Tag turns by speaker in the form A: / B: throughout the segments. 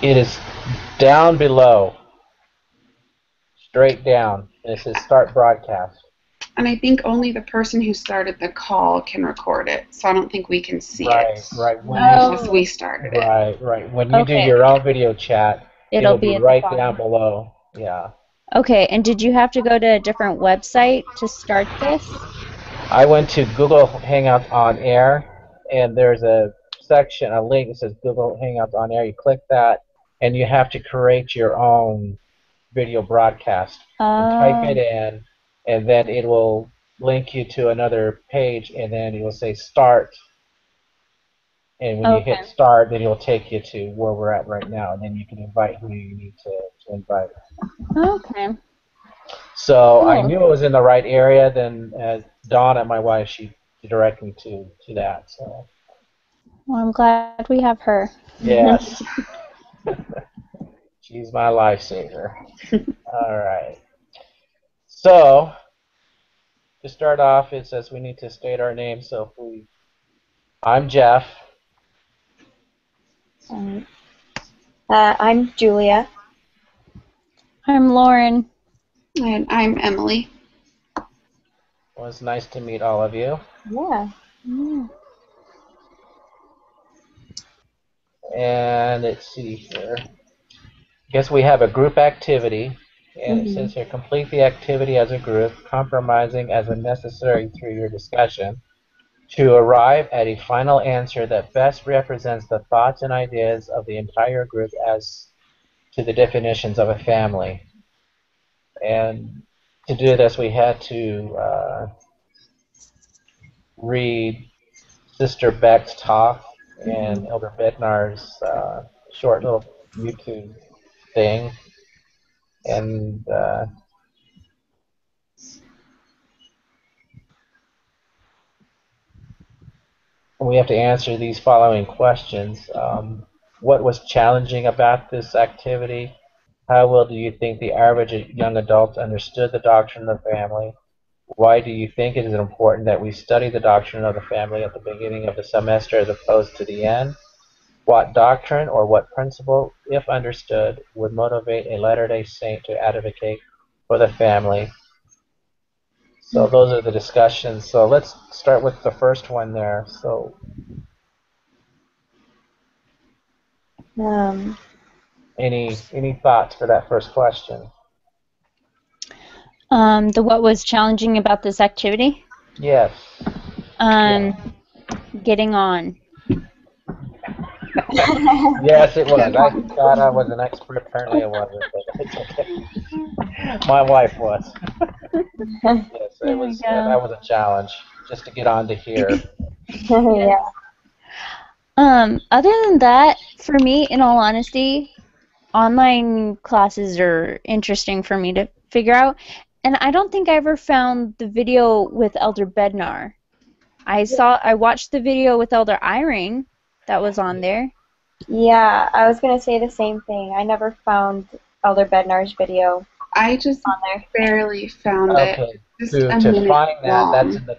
A: It is down below, straight down. And it says start broadcast.
B: And I think only the person who started the call can record it, so I don't think we can see it
A: Right.
B: unless
C: Oh,
B: we started it.
A: Right. When you do
C: okay.
A: your own video chat,
C: It'll
A: it'll
C: be
A: be
C: at the
A: right down
C: bottom.
A: below. Yeah.
C: Okay, and did you have to go to a different website to start this?
A: I went to Google Hangouts on Air, and there's a section, a link that says Google Hangouts on Air. You click that, and you have to create your own video broadcast and type it
C: Oh,
A: in, and then it will link you to another page, and then it will say start. And when you hit
C: okay.
A: start, then it'll take you to where we're at right now, and then you can invite who you need to invite.
C: Okay.
A: So I
C: Cool.
A: knew it was in the right area. Then Donna, my wife, she directed me to that. So
C: Well, I'm glad we have her.
A: yes, she's my lifesaver. All right. So to start off, it says we need to state our name. So if we, I'm Jeff.
D: Um, I'm Julia.
C: I'm Lauren.
B: And I'm Emily.
A: It was nice to meet all of you.
D: Yeah.
C: Yeah.
A: And let's see here. Guess we have a group activity, and it
D: Mm-hmm.
A: says here complete the activity as a group, compromising as necessary through your discussion to arrive at a final answer that best represents the thoughts and ideas of the entire group as to the definitions of a family. And to do this, we had to read Sister Beck's talk
D: Mm-hmm.
A: and Elder Bednar's short little YouTube thing. And we have to answer these following questions. What was challenging about this activity? How well do you think the average young adult understood the doctrine of the family? Why do you think it is important that we study the doctrine of the family at the beginning of the semester as opposed to the end? What doctrine or what principle, if understood, would motivate a Latter-day Saint to advocate for the family? So those are the discussions. So let's start with the first one there. So
D: Um,
A: any thoughts for that first question?
C: The what was challenging about this activity?
A: Yes. Yeah.
C: Um, getting on.
A: Yes, it was. I
B: Good.
A: thought I was an expert. Apparently, I wasn't, but it's okay. My wife was. Yes,
C: There
A: it
C: we
A: was.
C: go.
A: That was a challenge just to get on to here.
C: Yes.
D: yeah.
C: Other than that, for me, in all honesty, online classes are interesting for me to figure out. And I don't think I ever found the video with Elder Bednar. I watched the video with Elder Eyring that was on there.
D: Yeah, I was gonna say the same thing. I never found Elder Bednar's video
B: I just
D: on there.
B: barely found it.
A: Okay.
B: Just
A: To
B: a
A: to
B: minute
A: find that, that's
B: long.
A: in the.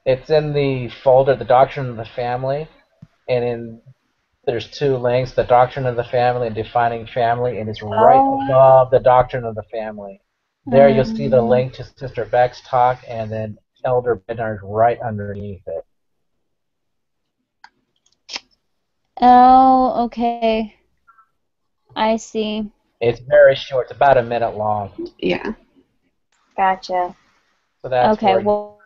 A: It's in the folder, the Doctrine of the Family, and there's two links: the Doctrine of the Family and Defining Family, and it's right
D: Oh,
A: above the Doctrine of the Family. There you'll see the
C: Um,
A: link to Sister Beck's talk, and then Elder Bednar's right underneath it.
C: oh, okay. I see.
A: It's very short. It's about a minute long.
B: Yeah.
D: gotcha.
A: So that's
C: Okay,
A: where you
C: well,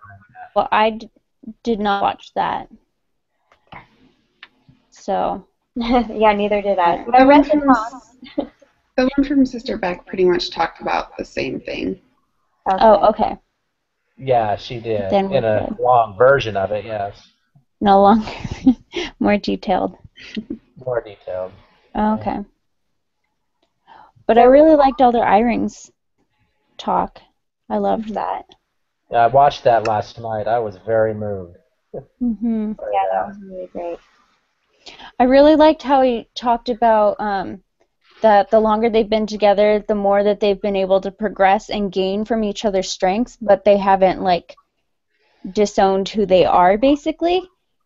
C: did not watch that. So,
D: Yeah, neither did I.
C: yeah.
D: But I
B: The one
D: read the
B: from
D: talk.
B: the one from Sister Beck pretty much talked about the same thing.
C: Oh,
D: Okay.
C: okay.
A: Yeah, she did.
C: Then we're
A: In a
C: good.
A: long version of it, yes.
C: No longer. More detailed.
A: More detailed. Yeah.
C: Okay. But I
D: So,
C: really liked Elder Eyring's talk. I loved that.
A: Yeah, I watched that last night. I was very moved
C: Hmm
A: by
D: yeah, that
A: that.
D: was really great.
C: I really liked how he talked about that the longer they've been together, the more that they've been able to progress and gain from each other's strengths, but they haven't like disowned who they are basically,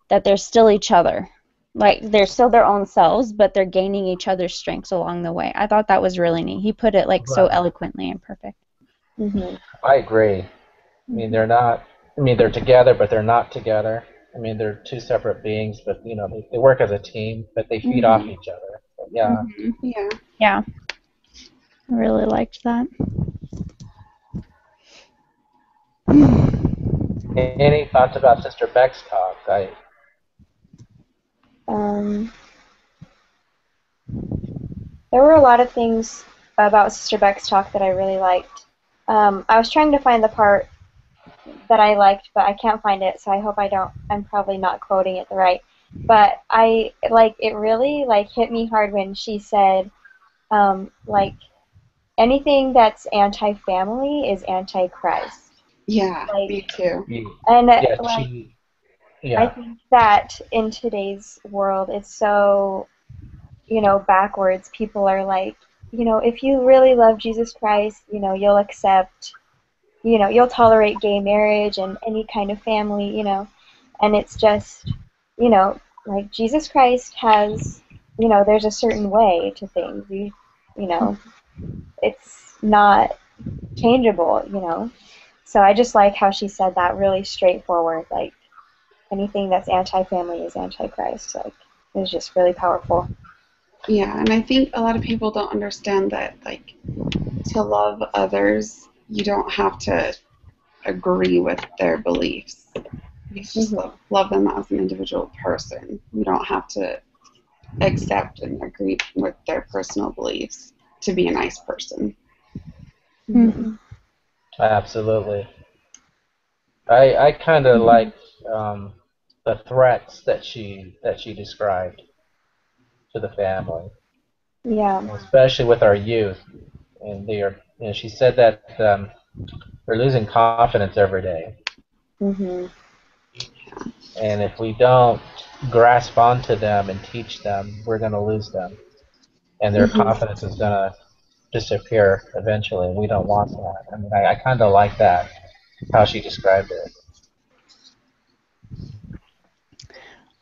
C: that they're still each other. Like they're still their own selves, but they're gaining each other's strengths along the way. I thought that was really neat. He put it like so
A: Right.
C: eloquently and perfect.
D: Mhm.
A: I agree. I mean, they're not. I mean, they're together, but they're not together. I mean, they're two separate beings, but they work as a team, but they feed off
B: Mhm.
A: each other. But yeah.
B: Yeah.
C: Yeah, I really liked that.
A: Any thoughts about Sister Beck's talk?
D: Um, there were a lot of things about Sister Beck's talk that I really liked. I was trying to find the part that I liked, but I can't find it, so I hope I don't. I'm probably not quoting it right. But I like it really like hit me hard when she said, like anything that's anti-family is anti-Christ.
B: Yeah.
D: Like,
B: Me too.
D: and
A: Yeah,
D: like I
A: yeah.
D: think that in today's world, it's so backwards. People are like, if you really love Jesus Christ, you'll accept, you'll tolerate gay marriage and any kind of family, and it's just, like Jesus Christ has, there's a certain way to things. You know, it's not changeable, So I just like how she said that really straightforward, like anything that's anti-family is anti-Christ. Like it was just really powerful.
B: Yeah, and I think a lot of people don't understand that, like, to love others, you don't have to agree with their beliefs. You just
D: Mhm.
B: love them as an individual person. You don't have to accept and agree with their personal beliefs to be a nice person.
D: Mhm.
C: Mhm.
A: Absolutely. I kind of like um, the threats that she described to the family,
D: Yeah.
A: especially with our youth. And she said that they're losing confidence every day,
D: Mhm.
A: and if we don't grasp onto them and teach them, we're going to lose them, and their
D: Mhm.
A: confidence is going to disappear eventually. And we don't want that. I mean, I kind of like that how she described it.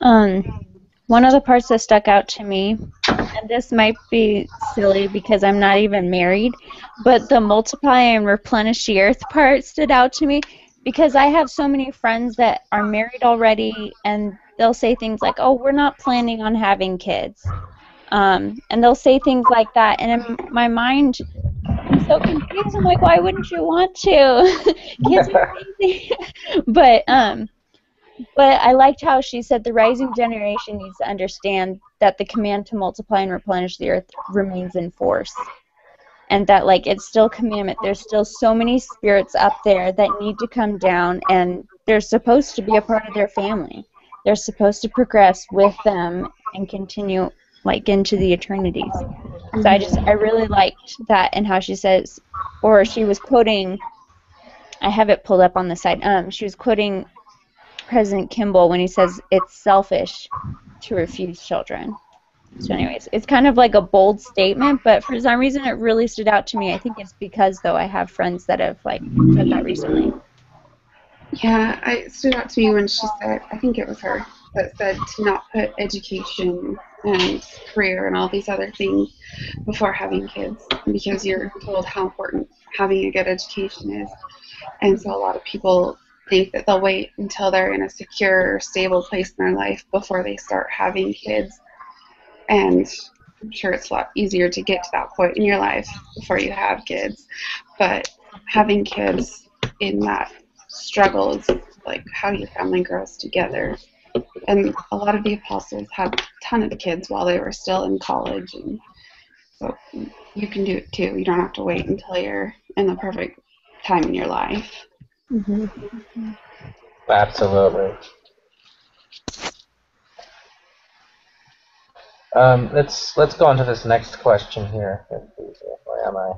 C: Um, One of the parts that stuck out to me, and this might be silly because I'm not even married, but the multiply and replenish the earth part stood out to me because I have so many friends that are married already and they'll say things like, "Oh, we're not planning on having kids." And they'll say things like that, and in my mind, I'm so confused. I'm like, why wouldn't you want to? Kids are amazing. But I liked how she said the rising generation needs to understand that the command to multiply and replenish the earth remains in force. And that like it's still a commandment. There's still so many spirits up there that need to come down and they're supposed to be a part of their family. They're supposed to progress with them and continue like into the eternities. So I
D: Mhm.
C: really liked that and how she says or she was quoting I have it pulled up on the side. She was quoting President Kimball when he says it's selfish to refuse children. So, anyways, it's kind of like a bold statement, but for some reason it really stood out to me. I think it's because though I have friends that have like said that recently.
B: Yeah, it stood out to me when she said, I think it was her, that said to not put education and career and all these other things before having kids because you're told how important having a good education is. And so a lot of people think that they'll wait until they're in a secure, stable place in their life before they start having kids. And I'm sure it's a lot easier to get to that point in your life before you have kids. But having kids in that struggle is like how your family grows together. And a lot of the apostles had a ton of kids while they were still in college. And so you can do it too. You don't have to wait until you're in the perfect time in your life.
D: Mhm.
A: Absolutely. Let's go on to this next question here. Where am I?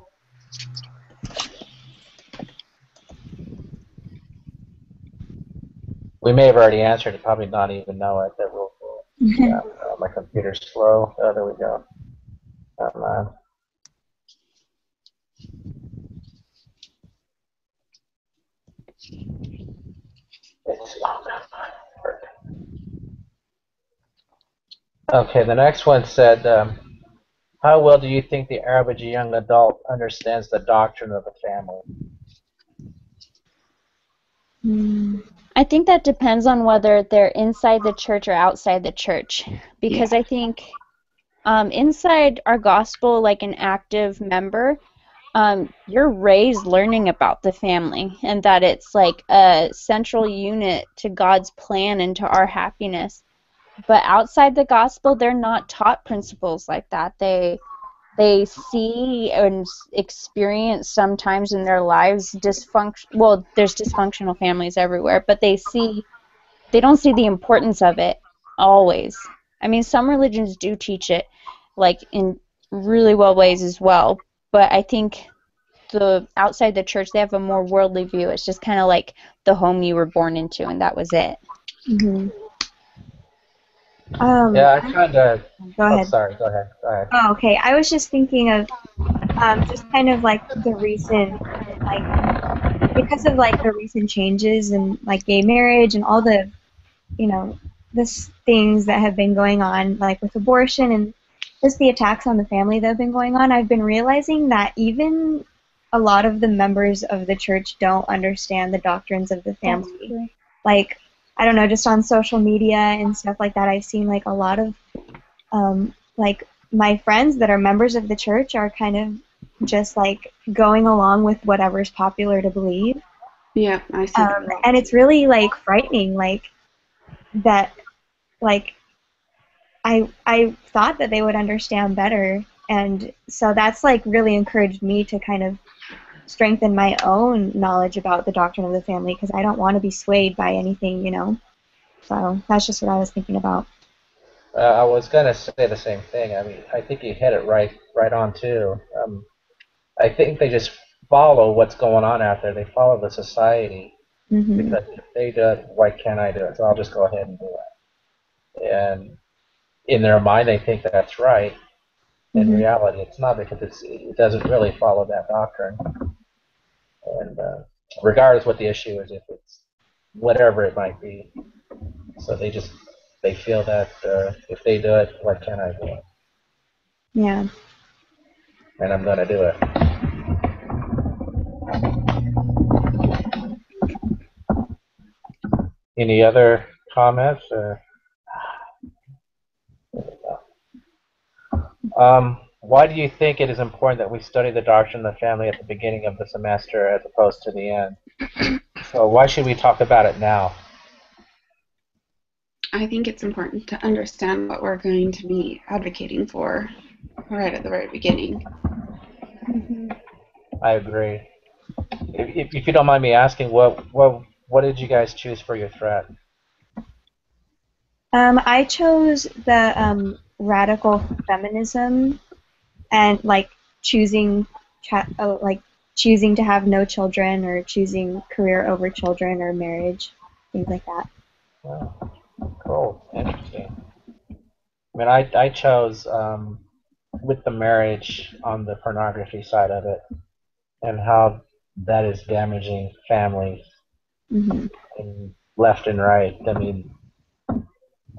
A: We may have already answered it, probably not even know it. That will. Yeah, my computer's slow. Oh, there we go. Come on. It's, Okay, the next one said, how well do you think the average young adult understands the doctrine of the family?
C: I think that depends on whether they're inside the church or outside the church. Because
B: Yeah.
C: I think inside our gospel, like an active member, you're raised learning about the family and that it's like a central unit to God's plan and to our happiness. But outside the gospel, they're not taught principles like that. They see and experience sometimes in their lives dysfunction. Well, there's dysfunctional families everywhere, but they don't see the importance of it always. I mean, some religions do teach it, like in really well ways as well. But I think the outside the church, they have a more worldly view. It's just kind of like the home you were born into, and that was it.
D: Mm-hmm.
A: Yeah, I kind of.
D: Go
A: Oh,
D: ahead.
A: sorry. Go ahead. Go ahead.
D: Oh, okay. I was just thinking of just kind of like the recent, like, because of like the recent changes in like gay marriage and all the, you know, this things that have been going on, like with abortion and just the attacks on the family that have been going on. I've been realizing that even a lot of the members of the church don't understand the doctrines of the family. Like, I don't know, just on social media and stuff like that, I've seen like a lot of like my friends that are members of the church are kind of just like going along with whatever's popular to believe.
B: Yeah, I see that.
D: And it's really like frightening, like that, like I thought that they would understand better, and so that's like really encouraged me to kind of strengthen my own knowledge about the doctrine of the family because I don't want to be swayed by anything, you know. So that's just what I was thinking about.
A: I was gonna say the same thing. I mean, I think you hit it right on too. I think they just follow what's going on out there. They follow the society
D: Mm-hmm.
A: because if they do it, why can't I do it? So I'll just go ahead and do it. And in their mind, they think that's right. In
D: Mm-hmm.
A: reality, it's not because it doesn't really follow that doctrine. And regardless what the issue is, if it's whatever it might be, so they feel that if they do it, why can't I do it?
D: Yeah.
A: And I'm gonna do it. Any other comments? Why do you think it is important that we study the doctrine of the family at the beginning of the semester as opposed to the end? So why should we talk about it now?
B: I think it's important to understand what we're going to be advocating for right at the very beginning.
A: I agree. If you don't mind me asking, what did you guys choose for your threat?
D: I chose the radical feminism and like choosing like choosing to have no children or choosing career over children or marriage, things like that.
A: Oh, cool, interesting. I mean, I chose with the marriage on the pornography side of it and how that is damaging families
D: Mm-hmm.
A: and left and right. I mean,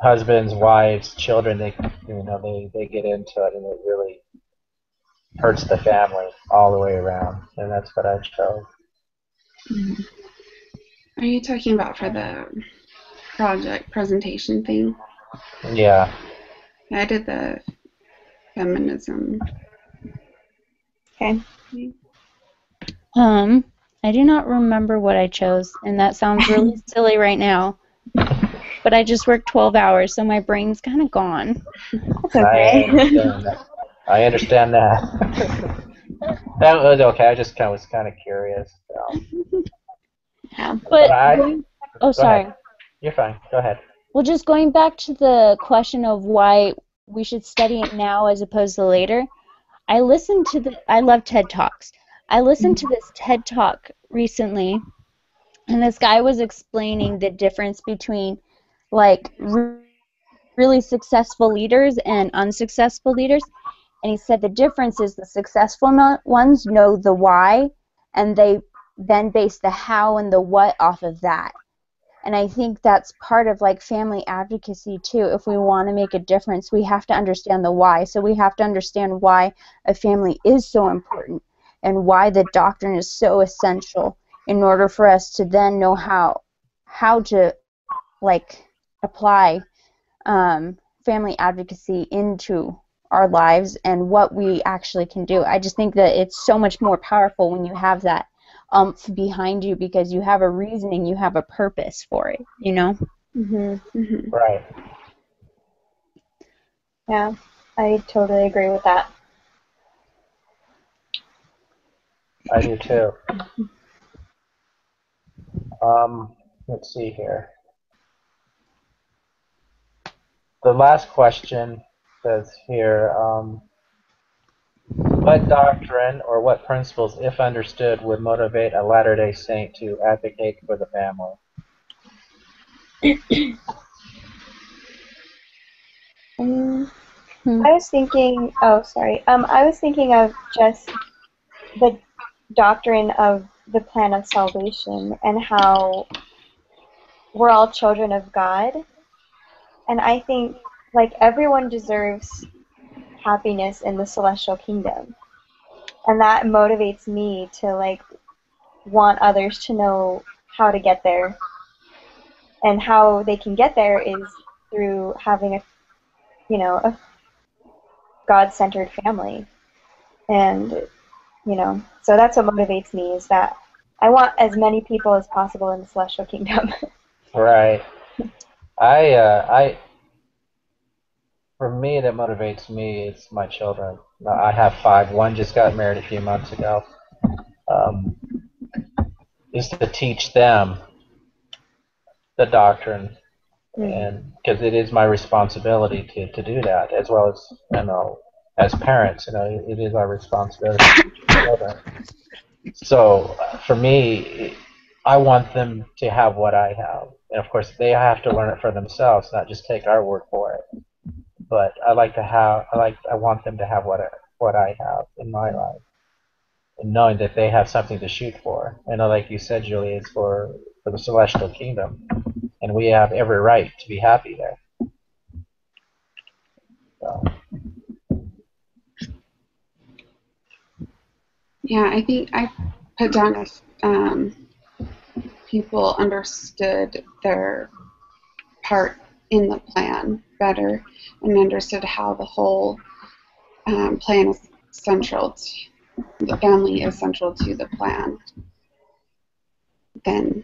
A: husbands, wives, children, they get into it and it really hurts the family all the way around. And that's what I chose.
B: Mm-hmm. Are you talking about for the project presentation thing?
A: Yeah.
B: I did the feminism.
D: Okay.
C: I do not remember what I chose, and that sounds really silly right now. But I just worked 12 hours, so my brain's kind of gone.
D: That's okay.
A: I understand that. That was okay. I just was kind of curious. So.
C: Yeah. Oh, sorry.
A: Ahead. You're fine. Go ahead.
C: Well, just going back to the question of why we should study it now as opposed to later, I love TED Talks. I listened to this TED Talk recently, and this guy was explaining the difference between like really successful leaders and unsuccessful leaders. And he said the difference is the successful ones know the why, and they then base the how and the what off of that. And I think that's part of like family advocacy too. If we want to make a difference, we have to understand the why. So we have to understand why a family is so important and why the doctrine is so essential in order for us to then know how to like apply family advocacy into our lives and what we actually can do. I just think that it's so much more powerful when you have that behind you because you have a reasoning, you have a purpose for it, you know?
A: Right.
D: Yeah, I totally agree with that.
A: I do too. Let's see here. The last question says here, what doctrine or what principles, if understood, would motivate a Latter-day Saint to advocate for the family?
D: I was thinking, I was thinking of just the doctrine of the plan of salvation and how we're all children of God. And I think, like, everyone deserves happiness in the celestial kingdom. And that motivates me to, like, want others to know how to get there. And how they can get there is through having a God-centered family. And, so that's what motivates me, is that I want as many people as possible in the celestial kingdom.
A: Right. For me, that motivates me is my children. I have 5. One just got married a few months ago. Is to teach them the doctrine, and because it is my responsibility to do that, as well as as parents, it is our responsibility to teach our children. So for me, I want them to have what I have, and of course they have to learn it for themselves, not just take our word for it. But I want them to have what I have in my life, and knowing that they have something to shoot for. And like you said, Julie, it's for the celestial kingdom, and we have every right to be happy there. So.
B: Yeah, I think I put down if people understood their part in the plan better and understood how the whole plan is central to the family is central to the plan, then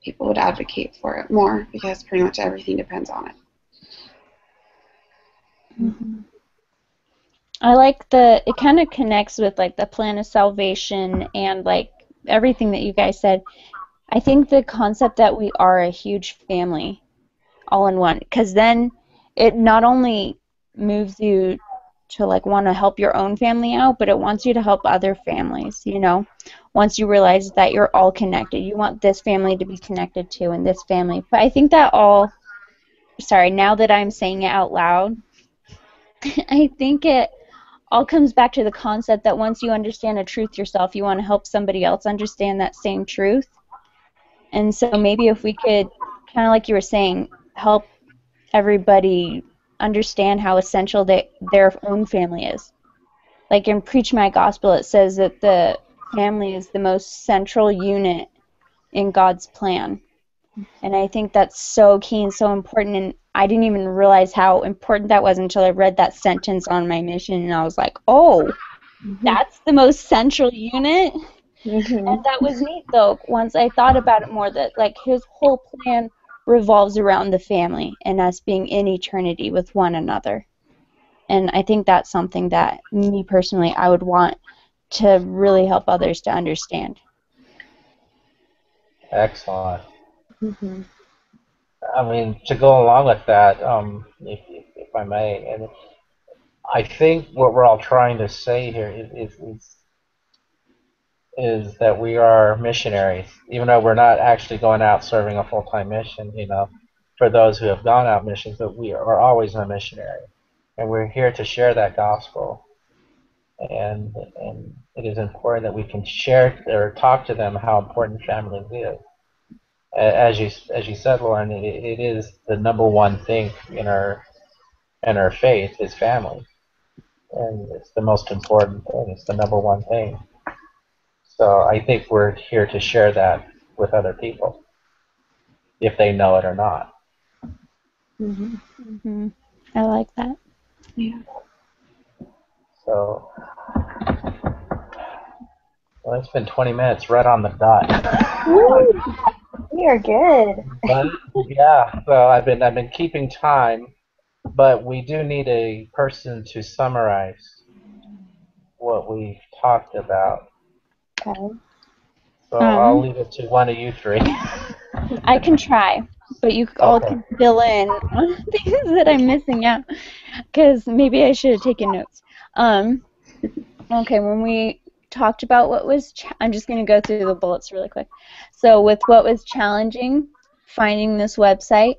B: people would advocate for it more because pretty much everything depends on it.
C: I like it kind of connects with like the plan of salvation and like everything that you guys said. I think the concept that we are a huge family all in one, because then it not only moves you to like want to help your own family out, but it wants you to help other families, once you realize that you're all connected. You want this family to be connected to and this family. But I think that now that I'm saying it out loud, I think it all comes back to the concept that once you understand a truth yourself, you want to help somebody else understand that same truth. And so maybe if we could, kind of like you were saying, help everybody understand how essential their own family is. Like in Preach My Gospel, it says that the family is the most central unit in God's plan. And I think that's so key and so important, and I didn't even realize how important that was until I read that sentence on my mission, and I was like, oh, that's the most central unit? And that was neat, though, once I thought about it more, that like his whole plan revolves around the family and us being in eternity with one another. And I think that's something that me personally, I would want to really help others to understand.
A: Excellent. I mean, to go along with that, if I may, and I think what we're all trying to say here is that we are missionaries, even though we're not actually going out serving a full-time mission, for those who have gone out missions, but we are always a missionary. And we're here to share that gospel. And it is important that we can share or talk to them how important family is. As you said, Lauren, it is the number one thing in our faith is family, and it's the most important thing. It's the number one thing. So I think we're here to share that with other people, if they know it or not.
C: Mm-hmm. I like that.
B: Yeah.
A: So, well, it's been 20 minutes right on the dot.
D: Woo! We are good.
A: But yeah, so I've been keeping time, but we do need a person to summarize what we talked about.
D: Okay.
A: So I'll leave it to one of you three.
C: I can try, but you all
A: Okay.
C: can fill in on things that I'm missing out, because maybe I should have taken notes. Okay, when we talked about what was, I'm just going to go through the bullets really quick. So with what was challenging, finding this website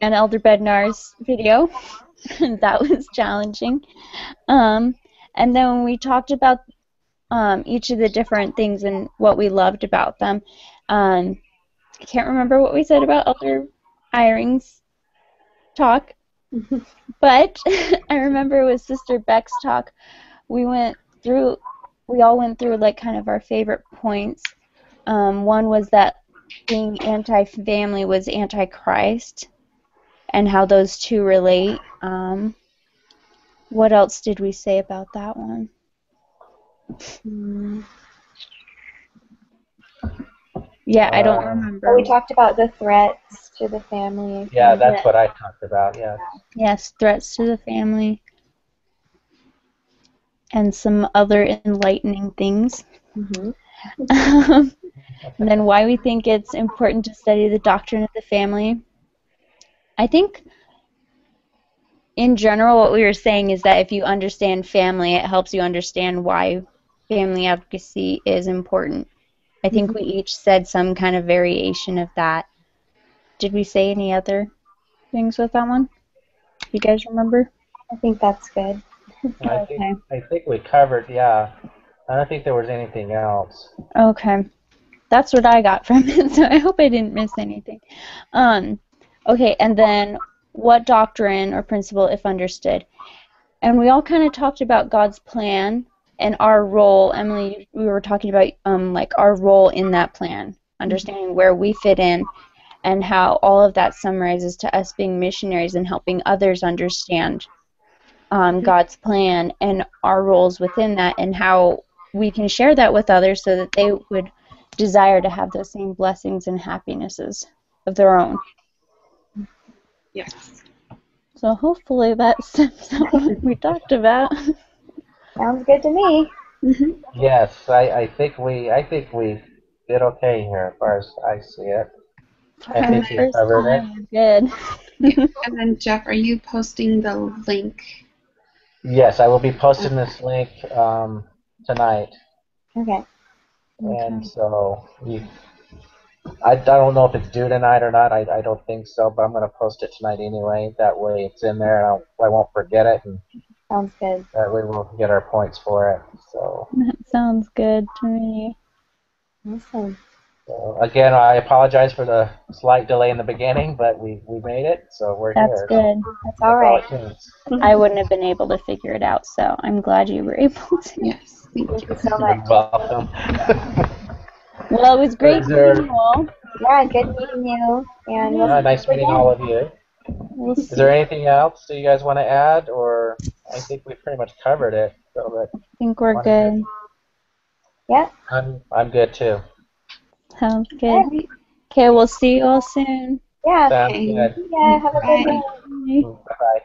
C: and Elder Bednar's video, that was challenging. And then when we talked about each of the different things and what we loved about them, I can't remember what we said about Elder Eyring's talk, but I remember with Sister Beck's talk, we all went through like kind of our favorite points. One was that being anti-family was anti-Christ, and how those two relate. What else did we say about that one? Yeah, I don't remember.
D: Oh, we talked about the threats to the family.
A: Yeah, that's what I talked about, yeah.
C: Yes, threats to the family. And some other enlightening things. And then why we think it's important to study the doctrine of the family. I think in general what we were saying is that if you understand family, it helps you understand why family advocacy is important. I think we each said some kind of variation of that. Did we say any other things with that one? You guys remember?
D: I think that's good.
A: I think we covered, yeah. I don't think there was anything else.
C: Okay. That's what I got from it, so I hope I didn't miss anything. Okay, and then what doctrine or principle, if understood? And we all kind of talked about God's plan and our role. Emily, we were talking about like our role in that plan, understanding where we fit in, and how all of that summarizes to us being missionaries and helping others understand God's plan and our roles within that, and how we can share that with others so that they would desire to have those same blessings and happinesses of their own.
B: Yes.
C: So hopefully that sums up what we talked about.
D: Sounds good to me.
A: Yes, I think we did okay here as far as I see it. I
C: For the
A: think we
C: first
A: covered it.
C: time, good.
B: And then Jeff, are you posting the link?
A: Yes, I will be posting this link tonight.
D: Okay.
A: And so I don't know if it's due tonight or not. I don't think so, but I'm going to post it tonight anyway. That way it's in there and I won't forget it. And
D: Sounds good.
A: that way we'll get our points for it. So,
C: That sounds good to me.
D: Awesome.
A: Again, I apologize for the slight delay in the beginning, but we made it, so we're
C: That's
A: here.
C: good.
D: That's all right.
C: I wouldn't have been able to figure it out, so I'm glad you were able to.
B: Yes. Thank
D: Thank
B: you.
D: you so much.
A: You're welcome.
C: Well, it was great meeting you all.
D: Yeah, good meeting you. And we'll see
A: Nice
D: you
A: meeting
D: again.
A: all of you.
C: We'll
A: Is
C: see.
A: there anything else that you guys want to add, or I think we pretty much covered it. So that
C: I think we're good.
D: Yeah.
A: I'm good too.
C: Sounds good.
D: All right.
C: Okay, we'll see you all soon.
D: Yeah.
A: Sounds
B: Okay.
A: good.
D: Yeah. Have a good
B: Bye.
D: day.
C: Bye.
A: Bye bye.